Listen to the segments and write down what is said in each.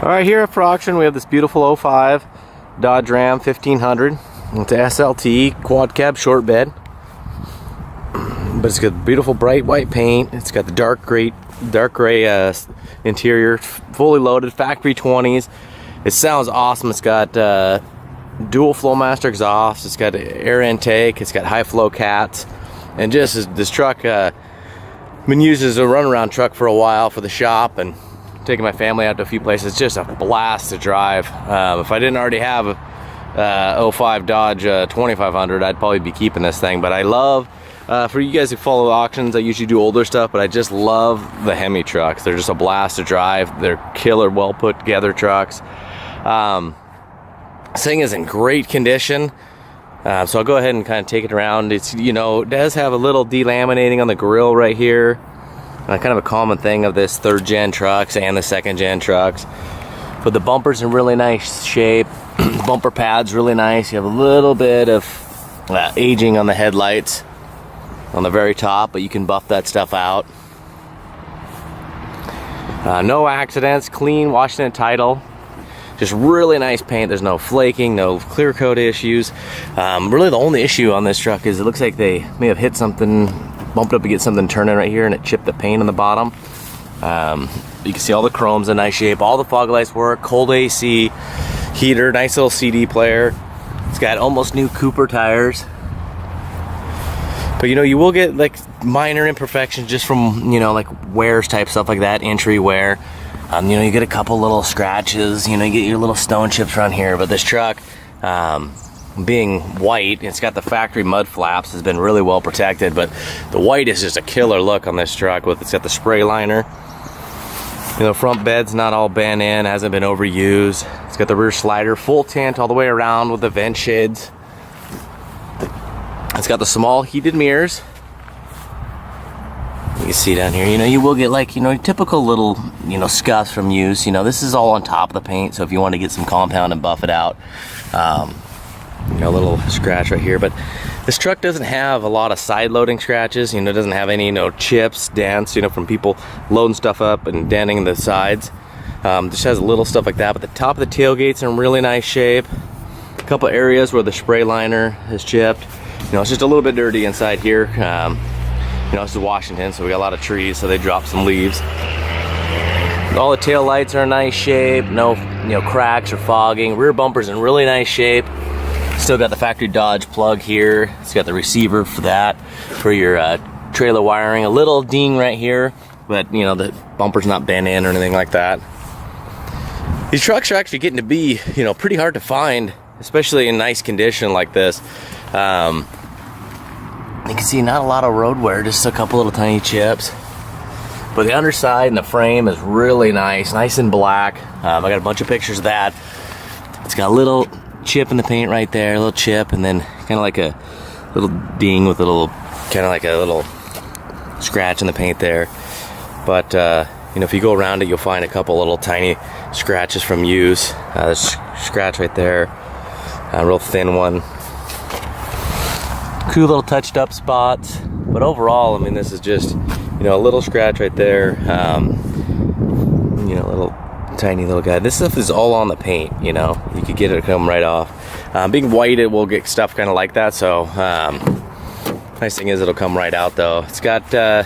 Alright, here for auction we have this beautiful 05 Dodge Ram 1500. It's a SLT quad cab short bed, but it's got beautiful bright white paint. It's got the dark gray interior, fully loaded, factory 20s. It sounds awesome. It's got dual Flowmaster exhaust. It's got air intake. It's got high flow cats, and just this truck been used as a runaround truck for a while for the shop and taking my family out to a few places. It's just a blast to drive. If I didn't already have a 05 Dodge 2500, I'd probably be keeping this thing. But I love, for you guys who follow auctions, I usually do older stuff, but I just love the Hemi trucks. They're just a blast to drive. They're killer, well put together trucks. This thing is in great condition. So I'll go ahead and kind of take it around. It's, you know, it does have a little delaminating on the grill right here. Kind of a common thing of this third gen trucks and the second gen trucks. But the bumper's in really nice shape. Bumper pad's really nice. You have a little bit of aging on the headlights on the very top, but you can buff that stuff out. No accidents, clean Washington title. Just really nice paint. There's no flaking, no clear coat issues. Really the only issue on this truck is it looks like they may have hit something, bumped up against something turning right here, and it chipped the paint on the bottom. You can see all the chrome's in nice shape. All the fog lights work. Cold AC, heater, nice little CD player. It's got almost new Cooper tires. But you know, you will get like minor imperfections just from, you know, like wears type stuff like that, entry wear. You know, you get a couple little scratches, you know, you get your little stone chips around here. But this truck, being white, it's got the factory mud flaps, has been really well protected, but the white is just a killer look on this truck. It's got the spray liner. You know, front bed's not all bent in, hasn't been overused. It's got the rear slider, full tint all the way around with the vent shades. It's got the small heated mirrors. You can see down here, you know, you will get like, you know, typical little, you know, scuffs from use. You know, this is all on top of the paint, so if you want to get some compound and buff it out, you know, a little scratch right here. But this truck doesn't have a lot of side loading scratches. You know, it doesn't have any, you know, chips, dents, you know, from people loading stuff up and denting the sides. Just has a little stuff like that. But the top of the tailgate's in really nice shape. A couple areas where the spray liner is chipped. You know, it's just a little bit dirty inside here. You know, this is Washington, so we got a lot of trees, so they drop some leaves. All the tail lights are in nice shape. No, you know, cracks or fogging. Rear bumper's in really nice shape. Still got the factory Dodge plug here. It's got the receiver for that, for your trailer wiring. A little ding right here, but you know, the bumper's not bent in or anything like that. These trucks are actually getting to be, you know, pretty hard to find, especially in nice condition like this. You can see not a lot of road wear, just a couple little tiny chips. But the underside and the frame is really nice and black. I got a bunch of pictures of that. It's got a little chip in the paint right there, a little chip, and then kind of like a little ding with a little, kind of like a little scratch in the paint there. But you know, if you go around it, you'll find a couple little tiny scratches from use. There's a scratch right there, a real thin one. Cool little touched up spots. But overall, I mean, this is just, you know, a little scratch right there. You know, a little tiny little guy. This stuff is all on the paint, you know. You could get it to come right off. Being white, it will get stuff kind of like that. So, nice thing is it'll come right out though. It's got, this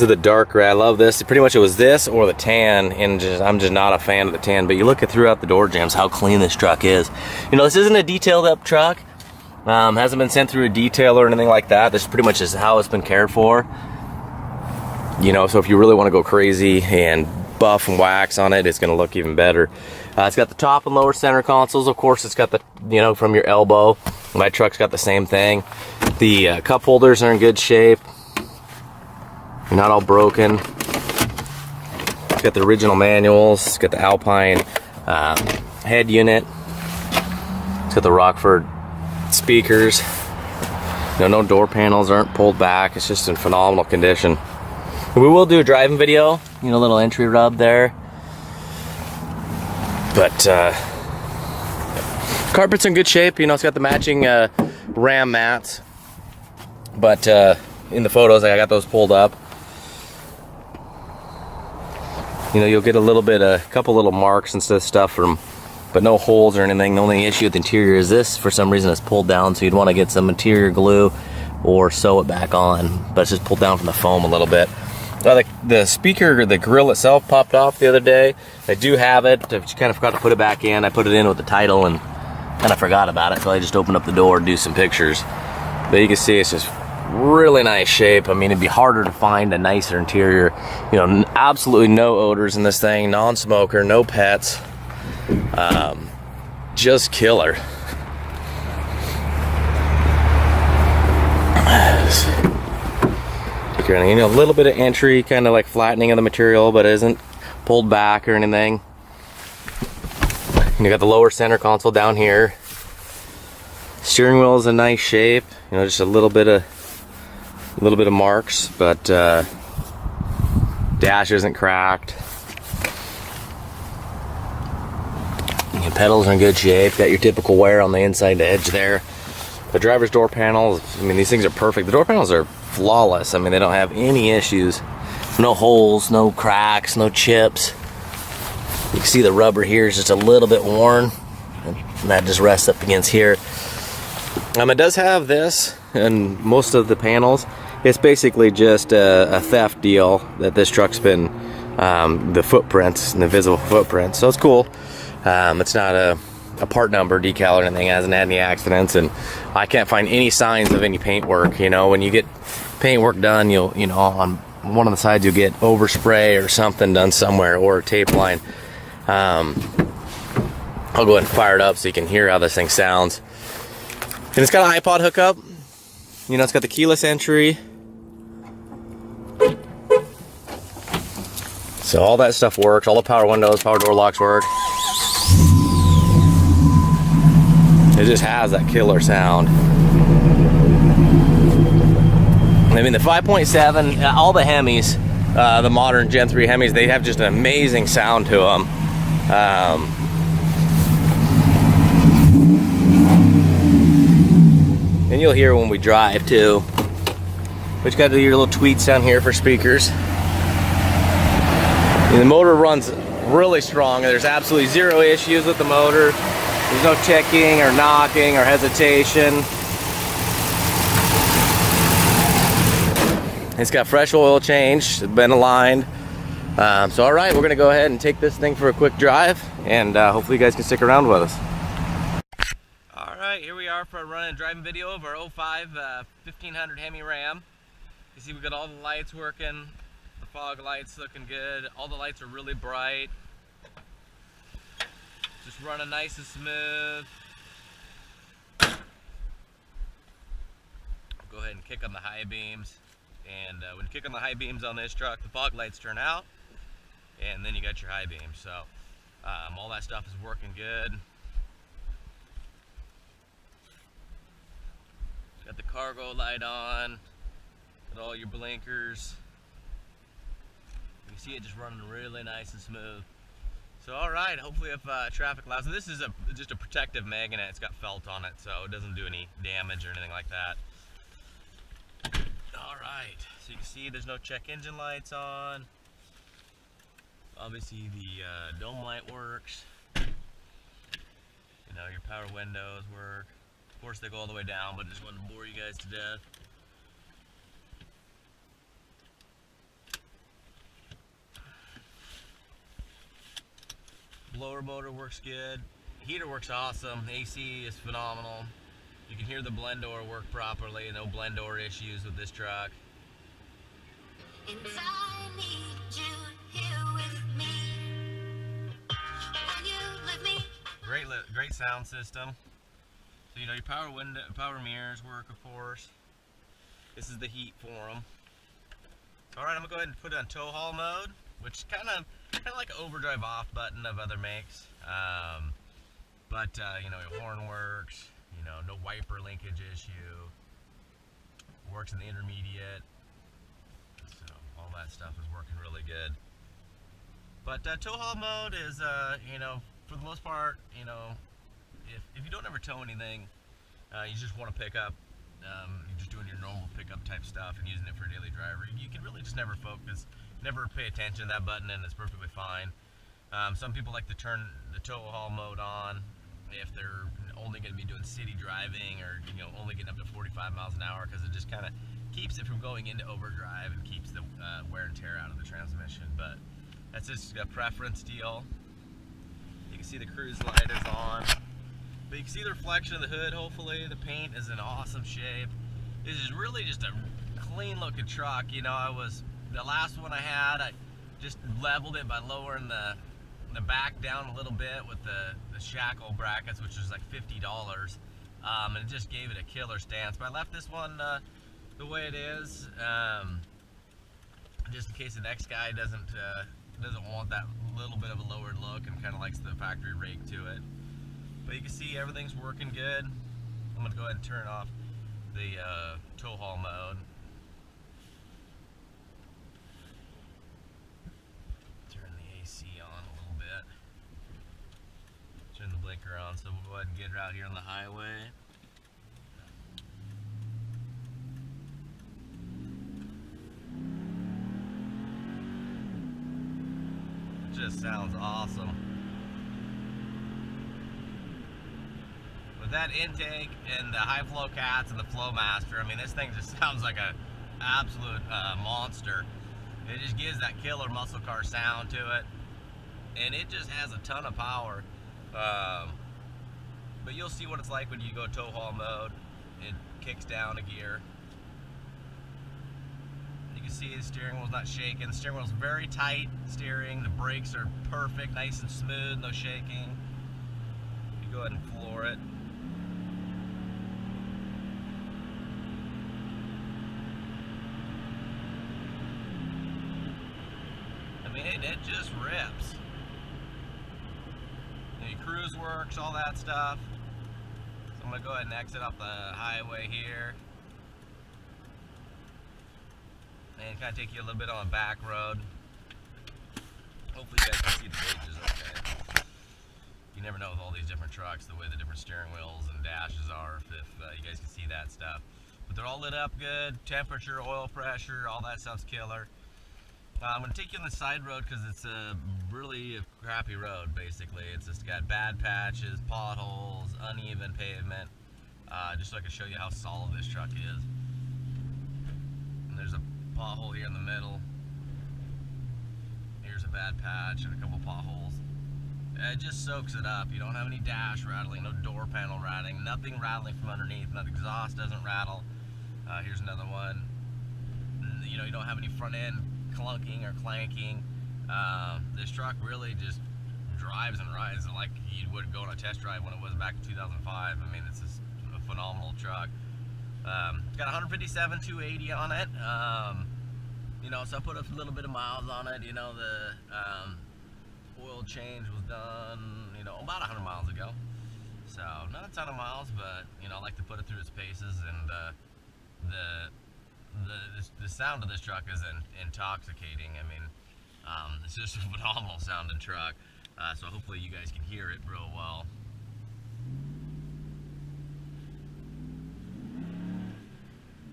is the dark gray. I love this. Pretty much it was this or the tan, and I'm just not a fan of the tan. But you look at throughout the door jambs how clean this truck is. You know, this isn't a detailed up truck. Hasn't been sent through a detail or anything like that. This pretty much is how it's been cared for. You know, so if you really want to go crazy and buff and wax on it, it's going to look even better. It's got the top and lower center consoles. Of course, it's got the, you know, from your elbow. My truck's got the same thing. The cup holders are in good shape. They're not all broken. It's got the original manuals. It's got the Alpine head unit. It's got the Rockford speakers. You know, no door panels aren't pulled back. It's just in phenomenal condition. We will do a driving video, you know, a little entry rub there. But carpet's in good shape. You know, it's got the matching Ram mats. But in the photos, I got those pulled up. You know, you'll get a couple little marks and stuff from, but no holes or anything. The only issue with the interior is this, for some reason, it's pulled down, so you'd want to get some interior glue or sew it back on, but it's just pulled down from the foam a little bit. The speaker, the grill itself popped off the other day. I do have it. I just kind of forgot to put it back in. I put it in with the title and kind of forgot about it, so I just opened up the door and do some pictures. But you can see it's just really nice shape. I mean, it'd be harder to find a nicer interior. You know, absolutely no odors in this thing, non-smoker, no pets. Just killer. You know, a little bit of entry, kind of like flattening of the material, but it isn't pulled back or anything. And you got the lower center console down here. Steering wheel is a nice shape. You know, just a little bit of marks, but dash isn't cracked. The pedals are in good shape. Got your typical wear on the inside edge there. The driver's door panels, I mean, these things are perfect. The door panels are flawless. I mean, they don't have any issues. No holes, no cracks, no chips. You can see the rubber here is just a little bit worn, and that just rests up against here. It does have this, and most of the panels, it's basically just a theft deal that this truck's been, the footprints, and the visible footprints, so it's cool. It's not a part number decal or anything, hasn't had any accidents, and I can't find any signs of any paint work. You know, when you get paint work done, you know, on one of the sides you'll get overspray or something done somewhere, or a tape line. I'll go ahead and fire it up so you can hear how this thing sounds. And it's got an iPod hookup. You know, it's got the keyless entry. So all that stuff works. All the power windows, power door locks work. It just has that killer sound. I mean, the 5.7, all the Hemis, the modern Gen 3 Hemis, they have just an amazing sound to them. And you'll hear when we drive too. But you got to do your little tweets down here for speakers. And the motor runs really strong. There's absolutely zero issues with the motor. There's no checking or knocking or hesitation. It's got fresh oil change, it's been aligned. So all right, we're gonna go ahead and take this thing for a quick drive, and hopefully you guys can stick around with us. All right, here we are for a run and driving video of our 05 1500 Hemi Ram. You see we got all the lights working, the fog lights looking good, all the lights are really bright. Just running nice and smooth. Go ahead and kick on the high beams. And when you kick on the high beams on this truck, the fog lights turn out. And then you got your high beams. So all that stuff is working good. Got the cargo light on. Got all your blinkers. You can see it just running really nice and smooth. So all right, hopefully if traffic allows, this is just a protective magnet. It's got felt on it, so it doesn't do any damage or anything like that. All right, so you can see there's no check engine lights on. Obviously the dome light works. You know, your power windows work. Of course they go all the way down, but I just wanted to bore you guys to death. Blower motor works good. Heater works awesome. AC is phenomenal. You can hear the blend door work properly. No blend door issues with this truck. And I need you here with me. When you leave me. Great sound system. So you know your power mirrors work, of course. This is the heat for them. All right, I'm gonna go ahead and put it on tow haul mode, which is kind of like an overdrive off button of other makes. You know, your horn works. You know, no wiper linkage issue. Works in the intermediate. So all that stuff is working really good. But tow haul mode is, you know, for the most part, you know, if you don't ever tow anything, you just want to pick up, you just doing your normal pickup type stuff and using it for a daily driver, you can really just never focus, never pay attention to that button, and it's perfectly fine. Some people like to turn the tow haul mode on if they're only going to be doing city driving, or only getting up to 45 miles an hour, because it just kind of keeps it from going into overdrive and keeps the wear and tear out of the transmission. But that's just a preference deal. You can see the cruise light is on, but you can see the reflection of the hood. Hopefully the paint is in awesome shape. This is really just a clean looking truck. The last one I had, I just leveled it by lowering the back down a little bit with the shackle brackets, which was like $50, and it just gave it a killer stance. But I left this one the way it is, just in case the next guy doesn't want that little bit of a lowered look and kind of likes the factory rake to it. But you can see everything's working good. I'm going to go ahead and turn off the tow haul mode. Turn the AC on a little bit. Turn the blinker on, so we'll go ahead and get her out here on the highway. It just sounds awesome. With that intake and the high flow cats and the Flowmaster, I mean, this thing just sounds like a absolute monster. It just gives that killer muscle car sound to it, and it just has a ton of power. But you'll see what it's like when you go tow haul mode. It kicks down a gear. You can see the steering wheel's not shaking. The steering wheel's very tight steering. The brakes are perfect, nice and smooth, no shaking. You go ahead and floor it. I mean, it just rips. The cruise works, all that stuff. So I'm gonna go ahead and exit off the highway here, and kind of take you a little bit on a back road. Hopefully you guys can see the gauges okay. You never know with all these different trucks, the way the different steering wheels and dashes are, if you guys can see that stuff. But they're all lit up good, temperature, oil pressure, all that stuff's killer. I'm going to take you on the side road because it's really a crappy road, basically. It's just got bad patches, potholes, uneven pavement, just so I can show you how solid this truck is. And there's a pothole here in the middle. Here's a bad patch and a couple potholes. It just soaks it up. You don't have any dash rattling, no door panel rattling, nothing rattling from underneath, the exhaust doesn't rattle. Here's another one. You don't have any front end clunking or clanking. This truck really just drives and rides like you would go on a test drive when it was back in 2005. I mean, it's just a phenomenal truck. It's got 157, 280 on it. So I put a little bit of miles on it. The oil change was done, about 100 miles ago. So not a ton of miles, but I like to put it through its paces, and the sound of this truck is intoxicating. I mean, it's just a phenomenal sounding truck. So hopefully you guys can hear it real well.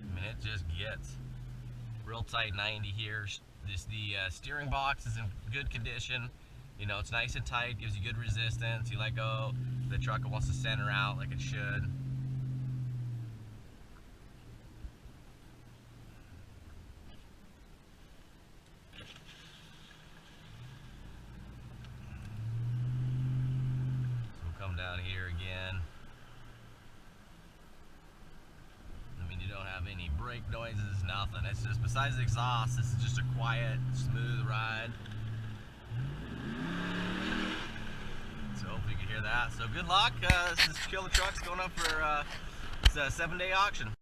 I mean, it just gets real tight 90 here. The steering box is in good condition. It's nice and tight, gives you good resistance. You let go, the truck wants to center out like it should. Down here again. I mean, you don't have any brake noises, nothing. It's just, besides the exhaust, this is just a quiet, smooth ride. So hopefully you can hear that. So good luck. This is Killer Trucks going up for it's a 7-day auction.